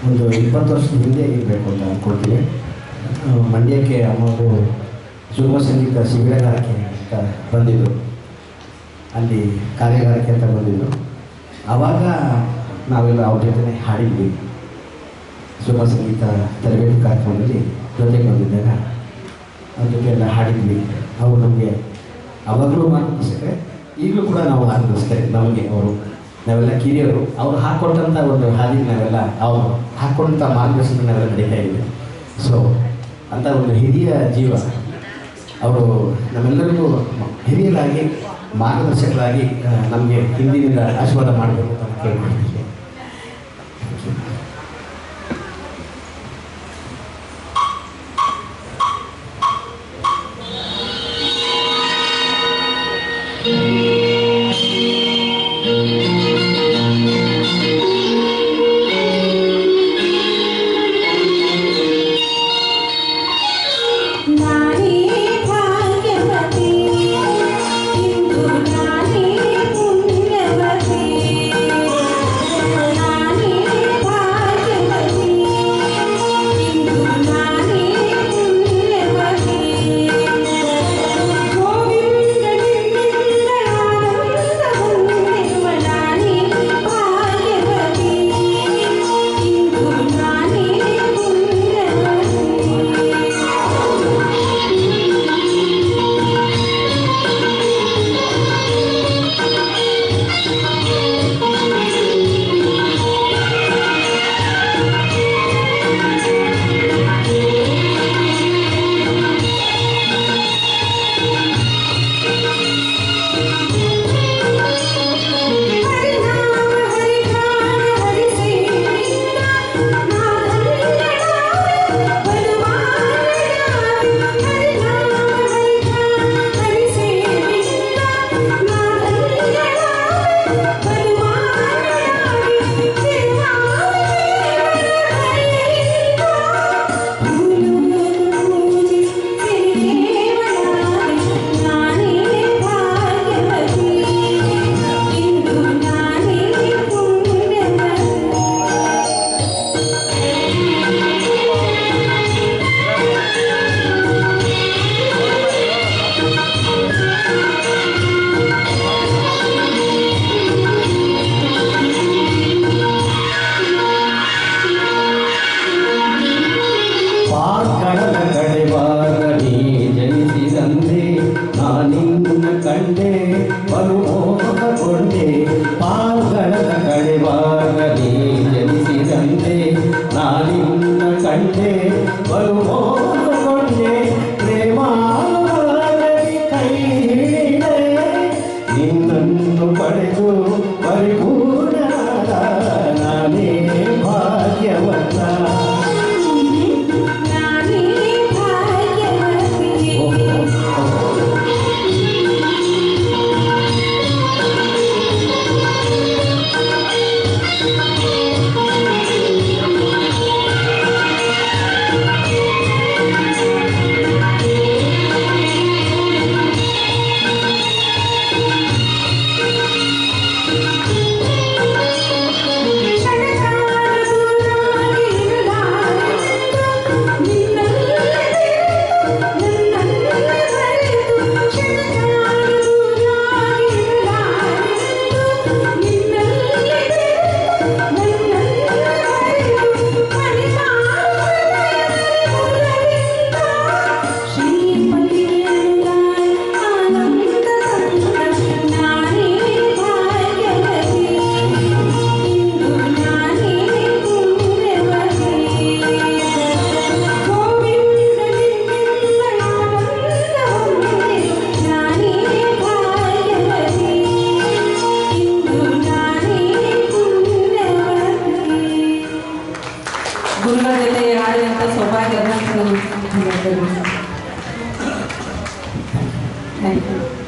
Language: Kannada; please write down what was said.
ಒಂದು 20 ವರ್ಷದ ಹಿಂದೆ ಇರಬೇಕು ಅಂತ ಅಂದ್ಕೊಳ್ತೀವಿ. ಮಂಡ್ಯಕ್ಕೆ ಅಮ್ಮವರು ಸುಗಮ ಸಂಗೀತ ಶಿಬಿರಗಾರಕ್ಕೆ ಅಂತ ಬಂದಿದ್ದರು, ಅಲ್ಲಿ ಕಾರ್ಯಗಾರಕ್ಕೆ ಅಂತ ಬಂದಿದ್ದರು. ಆವಾಗ ನಾವೆಲ್ಲ ಅವ್ರ ಜೊತೆ ಹಾಡಿದ್ವಿ. ಸುಗಮ ಸಂಗೀತ ತರಬೇತಿ ಕಾರ್ಯಕ್ರಮದಲ್ಲಿ ಜೊತೆಗೆ ಬಂದಿದ್ದಾಗ ಅವ್ರ ಜೊತೆ ಎಲ್ಲ ಹಾಡಿದ್ವಿ. ಅವರು ನಮಗೆ ಅವಾಗಲೂ ಮಾರ್ಗದರ್ಶಕರೇ, ಈಗಲೂ ಕೂಡ ನಾವು ಮಾರ್ಗದರ್ಶಕರೇ. ನಮಗೆ ಅವರು ನಾವೆಲ್ಲ ಕಿರಿಯರು, ಅವರು ಹಾಕ್ಕೊಟ್ಟಂಥ ಒಂದು ಹಾದಿಗೆ ನಾವೆಲ್ಲ ಅವರು ಹಾಕ್ಕೊಂಡಂಥ ಮಾರ್ಗದರ್ಶನ ನಾವೆಲ್ಲ ನಡೀತಾ ಇದ್ದೀವಿ. ಸೊ ಅಂಥ ಒಂದು ಹಿರಿಯ ಜೀವ ಅವರು ನಮ್ಮೆಲ್ಲರಿಗೂ ಹಿರಿಯರಾಗಿ ಮಾರ್ಗದರ್ಶಕರಾಗಿ ನಮಗೆ ಹಿಂದಿನಿಂದ ಆಶೀರ್ವಾದ ಮಾಡಬೇಕು ಅಂತ ಕೇಳ್ಕೊಳ್ತೀವಿ. ಕಂಡೆ ಬಲು ಮೋಹಗೊಂಡೆ ಪಾಲ್ಗಳದ ಕಡೆವಾಗಲಿ ಜನಿಸಿದಂತೆ ನಾನಿನ್ನ ಕಂಡೆ ಬಲು ಮೋಹಗೊಂಡೆ ಪ್ರೇಮಾಗಲಿ ಕೈ ಹಿಡಿದೆ ನಿನ್ನನ್ನು ಪಡೆದು ಪರಿಪೂರ್ಣನಾದ ನಾನೇ ಭಾಗ್ಯವಂತ. ಗುರುಗಳ ಜೊತೆ ಆಡಿದಂಥ ಸೌಭಾಗ್ಯ ಥ್ಯಾಂಕ್ ಯು.